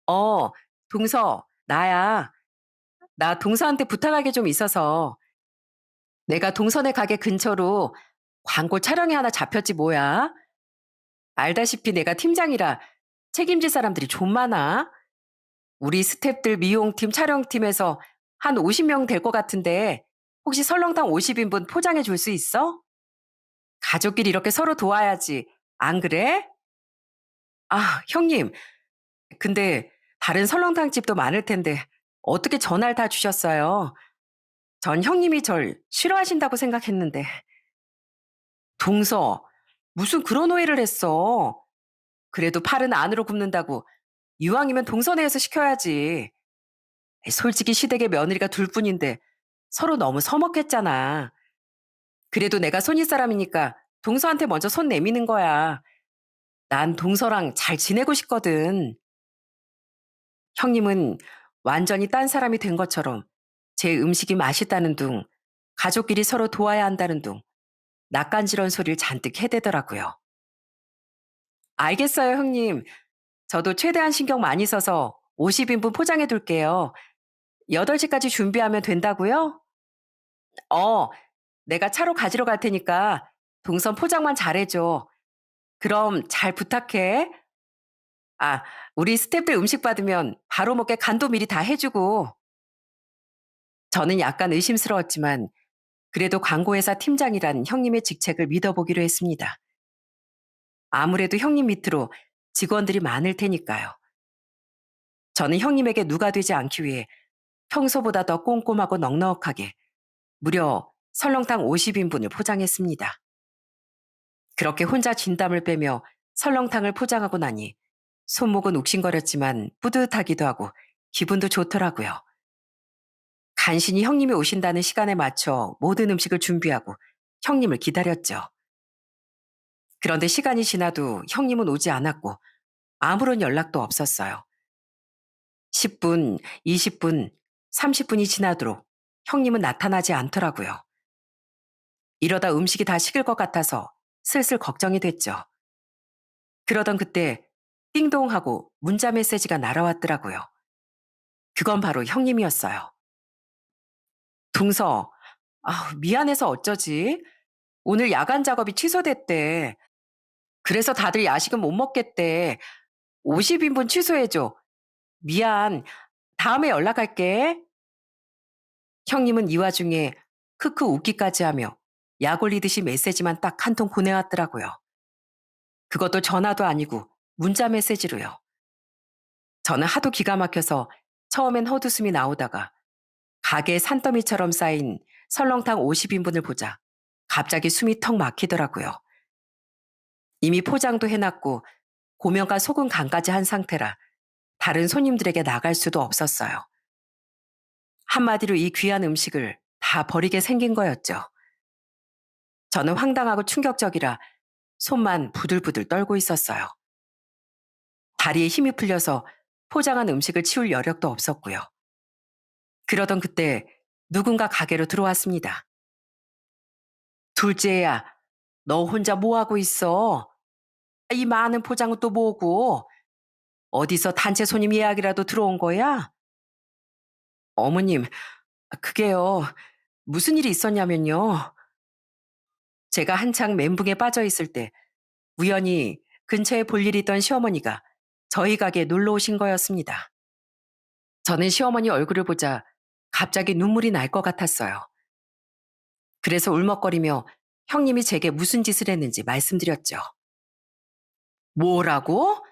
어, 동서, 나야. 나 동서한테 부탁할 게 좀 있어서 내가 동선의 가게 근처로 광고 촬영이 하나 잡혔지 뭐야. 알다시피 내가 팀장이라 책임질 사람들이 좀 많아. 우리 스탭들 미용팀, 촬영팀에서 한 50명 될 것 같은데 혹시 설렁탕 50인분 포장해 줄 수 있어? 가족끼리 이렇게 서로 도와야지. 안 그래? 아, 형님. 근데 다른 설렁탕 집도 많을 텐데 어떻게 전화를 다 주셨어요? 전 형님이 절 싫어하신다고 생각했는데. 동서, 무슨 그런 오해를 했어. 그래도 팔은 안으로 굽는다고 이왕이면 동서내에서 시켜야지. 솔직히 시댁에 며느리가 둘 뿐인데 서로 너무 서먹했잖아. 그래도 내가 손윗 사람이니까 동서한테 먼저 손 내미는 거야. 난 동서랑 잘 지내고 싶거든. 형님은 완전히 딴 사람이 된 것처럼 제 음식이 맛있다는 둥, 가족끼리 서로 도와야 한다는 둥, 낯간지러운 소리를 잔뜩 해대더라고요. 알겠어요, 형님. 저도 최대한 신경 많이 써서 50인분 포장해 둘게요. 8시까지 준비하면 된다고요? 어, 내가 차로 가지러 갈 테니까 동선 포장만 잘해줘. 그럼 잘 부탁해. 아, 우리 스태프들 음식 받으면 바로 먹게 간도 미리 다 해주고. 저는 약간 의심스러웠지만 그래도 광고회사 팀장이란 형님의 직책을 믿어보기로 했습니다. 아무래도 형님 밑으로 직원들이 많을 테니까요. 저는 형님에게 누가 되지 않기 위해 평소보다 더 꼼꼼하고 넉넉하게 무려 설렁탕 50인분을 포장했습니다. 그렇게 혼자 진땀을 빼며 설렁탕을 포장하고 나니 손목은 욱신거렸지만 뿌듯하기도 하고 기분도 좋더라고요. 간신히 형님이 오신다는 시간에 맞춰 모든 음식을 준비하고 형님을 기다렸죠. 그런데 시간이 지나도 형님은 오지 않았고 아무런 연락도 없었어요. 10분, 20분, 30분이 지나도록 형님은 나타나지 않더라고요. 이러다 음식이 다 식을 것 같아서 슬슬 걱정이 됐죠. 그러던 그때 띵동 하고 문자 메시지가 날아왔더라고요. 그건 바로 형님이었어요. 동서, 미안해서 어쩌지? 오늘 야간 작업이 취소됐대. 그래서 다들 야식은 못 먹겠대. 50인분 취소해줘. 미안. 다음에 연락할게. 형님은 이 와중에 크크 웃기까지 하며 약 올리듯이 메시지만 딱 한 통 보내왔더라고요. 그것도 전화도 아니고 문자 메시지로요. 저는 하도 기가 막혀서 처음엔 헛웃음이 나오다가 가게 산더미처럼 쌓인 설렁탕 50인분을 보자 갑자기 숨이 턱 막히더라고요. 이미 포장도 해놨고 고명과 소금 간까지 한 상태라 다른 손님들에게 나갈 수도 없었어요. 한마디로 이 귀한 음식을 다 버리게 생긴 거였죠. 저는 황당하고 충격적이라 손만 부들부들 떨고 있었어요. 다리에 힘이 풀려서 포장한 음식을 치울 여력도 없었고요. 그러던 그때 누군가 가게로 들어왔습니다. 둘째야, 너 혼자 뭐 하고 있어? 이 많은 포장은 또 뭐고? 어디서 단체 손님 예약이라도 들어온 거야? 어머님, 그게요. 무슨 일이 있었냐면요. 제가 한창 멘붕에 빠져 있을 때 우연히 근처에 볼 일이 있던 시어머니가 저희 가게에 놀러 오신 거였습니다. 저는 시어머니 얼굴을 보자 갑자기 눈물이 날 것 같았어요. 그래서 울먹거리며 형님이 제게 무슨 짓을 했는지 말씀드렸죠. 뭐라고?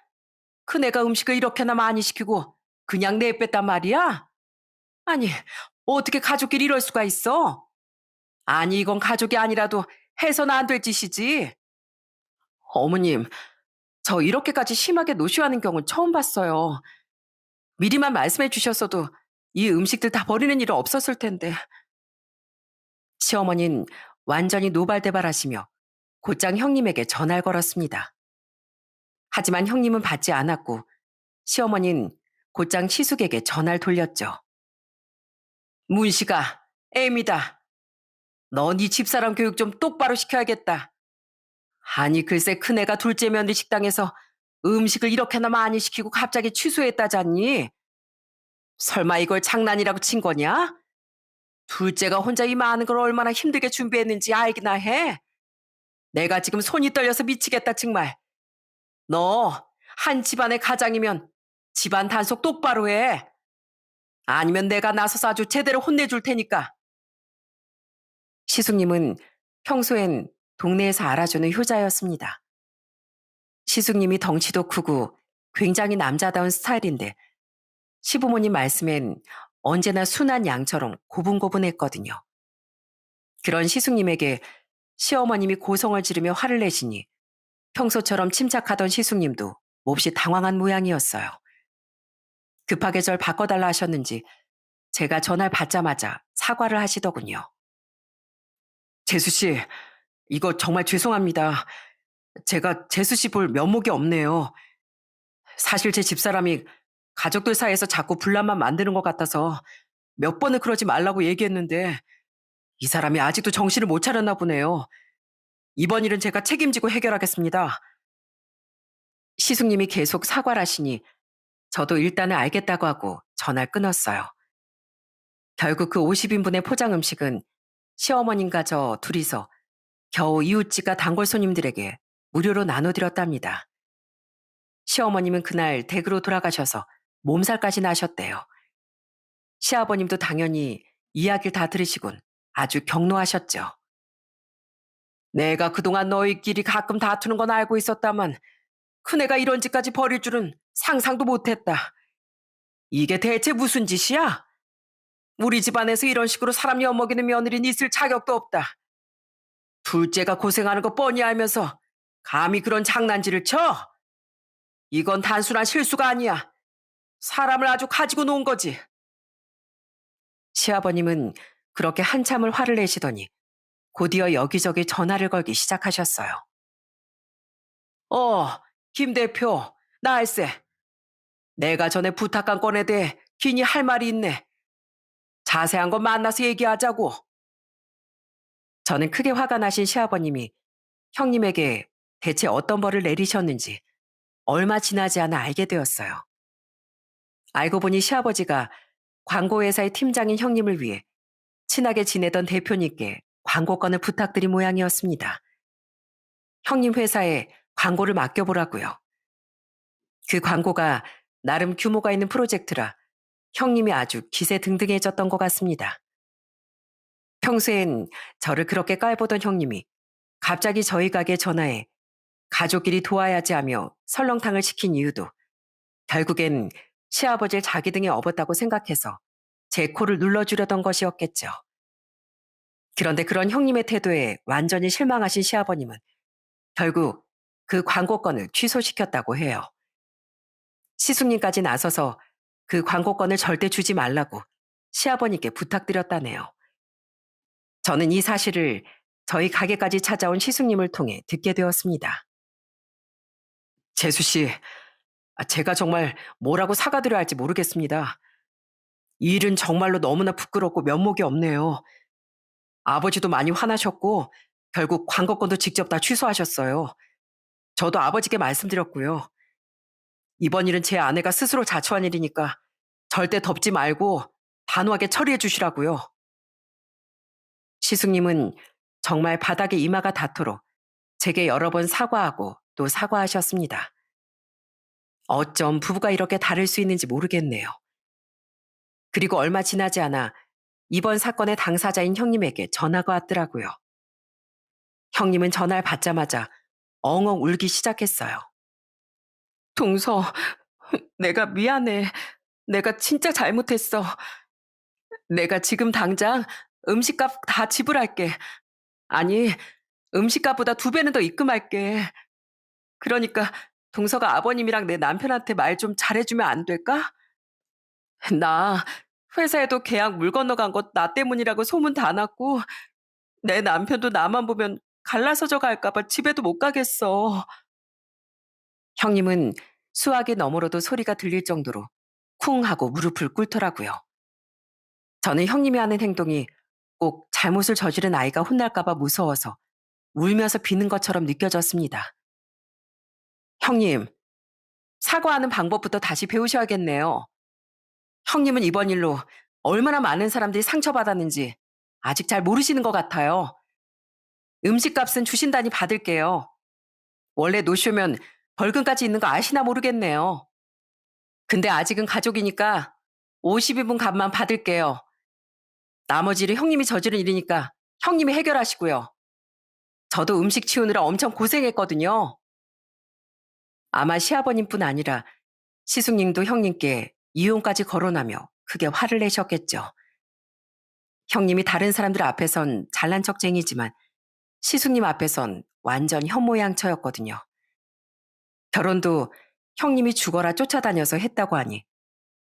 큰애가 음식을 이렇게나 많이 시키고 그냥 내뺐단 말이야? 아니, 어떻게 가족끼리 이럴 수가 있어? 아니, 이건 가족이 아니라도 해서는 안 될 짓이지. 어머님, 저 이렇게까지 심하게 노쇼하는 경우는 처음 봤어요. 미리만 말씀해 주셨어도 이 음식들 다 버리는 일은 없었을 텐데. 시어머니는 완전히 노발대발하시며 곧장 형님에게 전화를 걸었습니다. 하지만 형님은 받지 않았고 시어머니는 곧장 시숙에게 전화를 돌렸죠. 문씨가, 애미다. 너 네 집사람 교육 좀 똑바로 시켜야겠다. 아니 글쎄 큰애가 둘째 며느리 식당에서 음식을 이렇게나 많이 시키고 갑자기 취소했다잖니. 설마 이걸 장난이라고 친 거냐? 둘째가 혼자 이 많은 걸 얼마나 힘들게 준비했는지 알기나 해. 내가 지금 손이 떨려서 미치겠다 정말. 너 한 집안의 가장이면 집안 단속 똑바로 해. 아니면 내가 나서서 아주 제대로 혼내줄 테니까. 시숙님은 평소엔 동네에서 알아주는 효자였습니다. 시숙님이 덩치도 크고 굉장히 남자다운 스타일인데 시부모님 말씀엔 언제나 순한 양처럼 고분고분했거든요. 그런 시숙님에게 시어머님이 고성을 지르며 화를 내시니 평소처럼 침착하던 시숙님도 몹시 당황한 모양이었어요. 급하게 절 바꿔달라 하셨는지 제가 전화를 받자마자 사과를 하시더군요. 재수 씨, 이거 정말 죄송합니다. 제가 재수 씨 볼 면목이 없네요. 사실 제 집사람이 가족들 사이에서 자꾸 분란만 만드는 것 같아서 몇 번을 그러지 말라고 얘기했는데 이 사람이 아직도 정신을 못 차렸나 보네요. 이번 일은 제가 책임지고 해결하겠습니다. 시숙님이 계속 사과를 하시니 저도 일단은 알겠다고 하고 전화를 끊었어요. 결국 그 50인분의 포장 음식은 시어머님과 저 둘이서 겨우 이웃집과 단골 손님들에게 무료로 나눠드렸답니다. 시어머님은 그날 댁으로 돌아가셔서 몸살까지 나셨대요. 시아버님도 당연히 이야기를 다 들으시곤 아주 격노하셨죠. 내가 그동안 너희끼리 가끔 다투는 건 알고 있었다만 큰애가 이런 짓까지 벌일 줄은 상상도 못했다. 이게 대체 무슨 짓이야? 우리 집안에서 이런 식으로 사람 엿먹이는 며느리는 있을 자격도 없다. 둘째가 고생하는 거 뻔히 알면서 감히 그런 장난질을 쳐? 이건 단순한 실수가 아니야. 사람을 아주 가지고 놓은 거지. 시아버님은 그렇게 한참을 화를 내시더니 곧이어 여기저기 전화를 걸기 시작하셨어요. 어, 김 대표, 나일세. 내가 전에 부탁한 건에 대해 긴히 할 말이 있네. 자세한 건 만나서 얘기하자고. 저는 크게 화가 나신 시아버님이 형님에게 대체 어떤 벌을 내리셨는지 얼마 지나지 않아 알게 되었어요. 알고 보니 시아버지가 광고회사의 팀장인 형님을 위해 친하게 지내던 대표님께 광고건을 부탁드린 모양이었습니다. 형님 회사에 광고를 맡겨보라고요. 그 광고가 나름 규모가 있는 프로젝트라 형님이 아주 기세등등해졌던 것 같습니다. 평소엔 저를 그렇게 깔보던 형님이 갑자기 저희 가게에 전화해 가족끼리 도와야지 하며 설렁탕을 시킨 이유도 결국엔 시아버지를 자기 등에 업었다고 생각해서 제 코를 눌러주려던 것이었겠죠. 그런데 그런 형님의 태도에 완전히 실망하신 시아버님은 결국 그 광고건을 취소시켰다고 해요. 시숙님까지 나서서 그 광고건을 절대 주지 말라고 시아버님께 부탁드렸다네요. 저는 이 사실을 저희 가게까지 찾아온 시숙님을 통해 듣게 되었습니다. 재수 씨, 제가 정말 뭐라고 사과드려야 할지 모르겠습니다. 이 일은 정말로 너무나 부끄럽고 면목이 없네요. 아버지도 많이 화나셨고 결국 광고건도 직접 다 취소하셨어요. 저도 아버지께 말씀드렸고요. 이번 일은 제 아내가 스스로 자초한 일이니까 절대 덮지 말고 단호하게 처리해 주시라고요. 시숙님은 정말 바닥에 이마가 닿도록 제게 여러 번 사과하고 또 사과하셨습니다. 어쩜 부부가 이렇게 다를 수 있는지 모르겠네요. 그리고 얼마 지나지 않아 이번 사건의 당사자인 형님에게 전화가 왔더라고요. 형님은 전화를 받자마자 엉엉 울기 시작했어요. 동서, 내가 미안해. 내가 진짜 잘못했어. 내가 지금 당장 음식값 다 지불할게. 아니, 음식값보다 2배는 더 입금할게. 그러니까 동서가 아버님이랑 내 남편한테 말 좀 잘해주면 안 될까? 나 회사에도 계약 물 건너간 것 나 때문이라고 소문 다 났고 내 남편도 나만 보면 갈라서져 갈까 봐 집에도 못 가겠어. 형님은 수화기 너머로도 소리가 들릴 정도로 쿵 하고 무릎을 꿇더라고요. 저는 형님이 하는 행동이 꼭 잘못을 저지른 아이가 혼날까 봐 무서워서 울면서 비는 것처럼 느껴졌습니다. 형님, 사과하는 방법부터 다시 배우셔야겠네요. 형님은 이번 일로 얼마나 많은 사람들이 상처받았는지 아직 잘 모르시는 것 같아요. 음식값은 주신다니 받을게요. 원래 노쇼면 벌금까지 있는 거 아시나 모르겠네요. 근데 아직은 가족이니까 50인분 값만 받을게요. 나머지를 형님이 저지른 일이니까 형님이 해결하시고요. 저도 음식 치우느라 엄청 고생했거든요. 아마 시아버님뿐 아니라 시숙님도 형님께 이혼까지 거론하며 크게 화를 내셨겠죠. 형님이 다른 사람들 앞에선 잘난 척쟁이지만 시숙님 앞에선 완전 현모양처였거든요. 결혼도 형님이 죽어라 쫓아다녀서 했다고 하니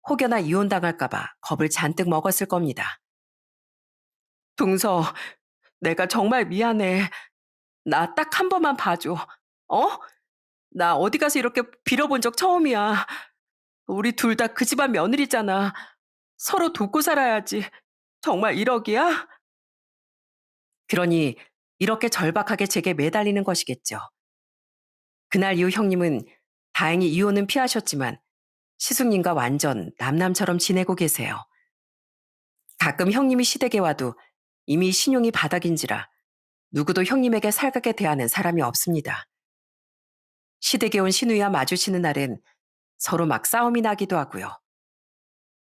혹여나 이혼당할까봐 겁을 잔뜩 먹었을 겁니다. 동서, 내가 정말 미안해. 나 딱 한 번만 봐줘. 어? 나 어디 가서 이렇게 빌어본 적 처음이야. 우리 둘 다 그 집안 며느리잖아. 서로 돕고 살아야지. 정말 1억이야? 그러니 이렇게 절박하게 제게 매달리는 것이겠죠. 그날 이후 형님은 다행히 이혼은 피하셨지만 시숙님과 완전 남남처럼 지내고 계세요. 가끔 형님이 시댁에 와도 이미 신용이 바닥인지라 누구도 형님에게 살갑게 대하는 사람이 없습니다. 시댁에 온 신우이와 마주치는 날엔 서로 막 싸움이 나기도 하고요.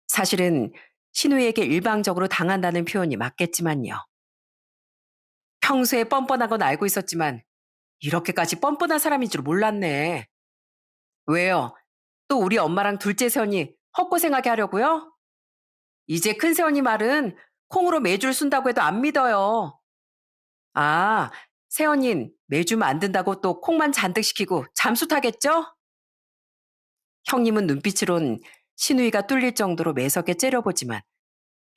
사실은 신우이에게 일방적으로 당한다는 표현이 맞겠지만요. 평소에 뻔뻔한 건 알고 있었지만 이렇게까지 뻔뻔한 사람인 줄 몰랐네. 왜요? 또 우리 엄마랑 둘째 새언니 헛고생하게 하려고요? 이제 큰 새언니 말은 콩으로 매줄 쓴다고 해도 안 믿어요. 아, 새언닌 매주 만든다고 또 콩만 잔뜩 시키고 잠수 타겠죠? 형님은 눈빛으론 신우이가 뚫릴 정도로 매섭게 째려보지만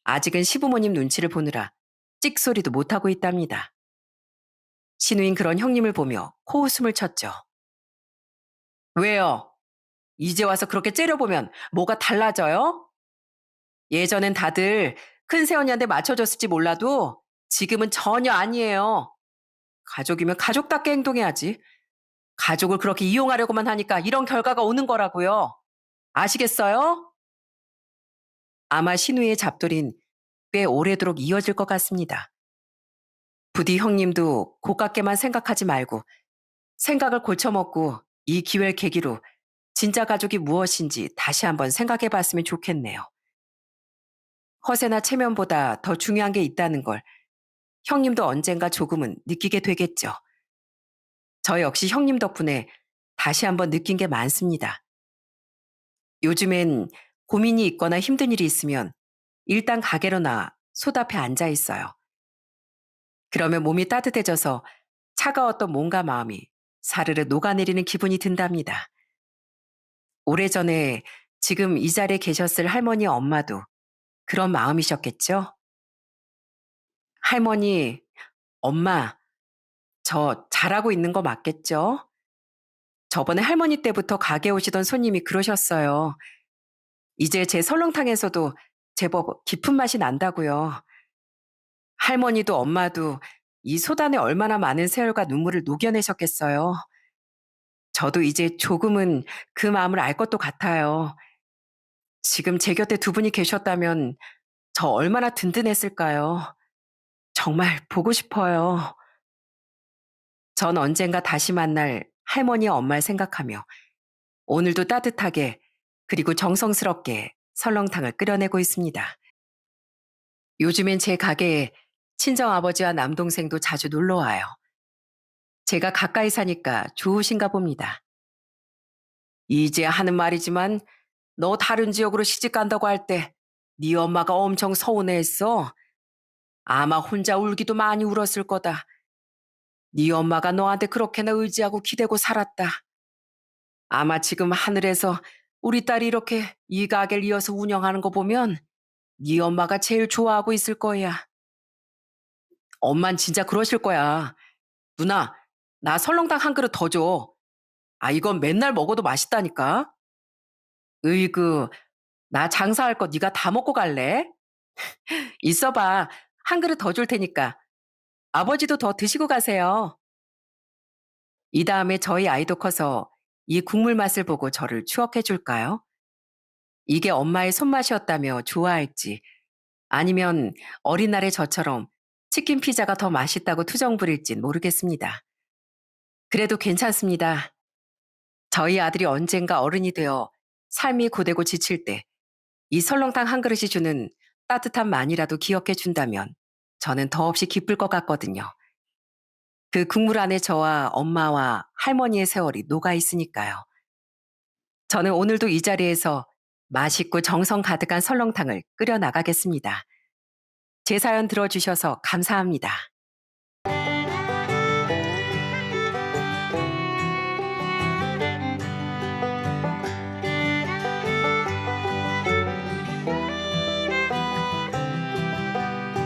아직은 시부모님 눈치를 보느라 찍소리도 못하고 있답니다. 신우인 그런 형님을 보며 코웃음을 쳤죠. 왜요? 이제 와서 그렇게 째려보면 뭐가 달라져요? 예전엔 다들 큰 새언니한테 맞춰줬을지 몰라도 지금은 전혀 아니에요. 가족이면 가족답게 행동해야지. 가족을 그렇게 이용하려고만 하니까 이런 결과가 오는 거라고요. 아시겠어요? 아마 신우의 잡돌인 꽤 오래도록 이어질 것 같습니다. 부디 형님도 고깝게만 생각하지 말고 생각을 고쳐먹고 이 기회를 계기로 진짜 가족이 무엇인지 다시 한번 생각해 봤으면 좋겠네요. 허세나 체면보다 더 중요한 게 있다는 걸 형님도 언젠가 조금은 느끼게 되겠죠. 저 역시 형님 덕분에 다시 한번 느낀 게 많습니다. 요즘엔 고민이 있거나 힘든 일이 있으면 일단 가게로나 솥 앞에 앉아 있어요. 그러면 몸이 따뜻해져서 차가웠던 몸과 마음이 사르르 녹아내리는 기분이 든답니다. 오래전에 지금 이 자리에 계셨을 할머니 엄마도 그런 마음이셨겠죠? 할머니, 엄마, 저 잘하고 있는 거 맞겠죠? 저번에 할머니 때부터 가게 오시던 손님이 그러셨어요. 이제 제 설렁탕에서도 제법 깊은 맛이 난다고요. 할머니도 엄마도 이 소단에 얼마나 많은 세월과 눈물을 녹여내셨겠어요. 저도 이제 조금은 그 마음을 알 것도 같아요. 지금 제 곁에 두 분이 계셨다면 저 얼마나 든든했을까요? 정말 보고 싶어요. 전 언젠가 다시 만날 할머니와 엄마를 생각하며 오늘도 따뜻하게 그리고 정성스럽게 설렁탕을 끓여내고 있습니다. 요즘엔 제 가게에 친정아버지와 남동생도 자주 놀러 와요. 제가 가까이 사니까 좋으신가 봅니다. 이제 하는 말이지만 너 다른 지역으로 시집 간다고 할 때 네 엄마가 엄청 서운해했어. 아마 혼자 울기도 많이 울었을 거다. 네 엄마가 너한테 그렇게나 의지하고 기대고 살았다. 아마 지금 하늘에서 우리 딸이 이렇게 이 가게를 이어서 운영하는 거 보면 네 엄마가 제일 좋아하고 있을 거야. 엄만 진짜 그러실 거야. 누나, 나 설렁탕 한 그릇 더 줘. 아, 이건 맨날 먹어도 맛있다니까. 으이그, 나 장사할 거 네가 다 먹고 갈래? 있어봐. 한 그릇 더 줄 테니까. 아버지도 더 드시고 가세요. 이 다음에 저희 아이도 커서 이 국물 맛을 보고 저를 추억해 줄까요? 이게 엄마의 손맛이었다며 좋아할지, 아니면 어린 날의 저처럼 치킨 피자가 더 맛있다고 투정 부릴진 모르겠습니다. 그래도 괜찮습니다. 저희 아들이 언젠가 어른이 되어 삶이 고되고 지칠 때 이 설렁탕 한 그릇이 주는 따뜻한 만이라도 기억해 준다면 저는 더없이 기쁠 것 같거든요. 그 국물 안에 저와 엄마와 할머니의 세월이 녹아 있으니까요. 저는 오늘도 이 자리에서 맛있고 정성 가득한 설렁탕을 끓여 나가겠습니다. 제 사연 들어주셔서 감사합니다.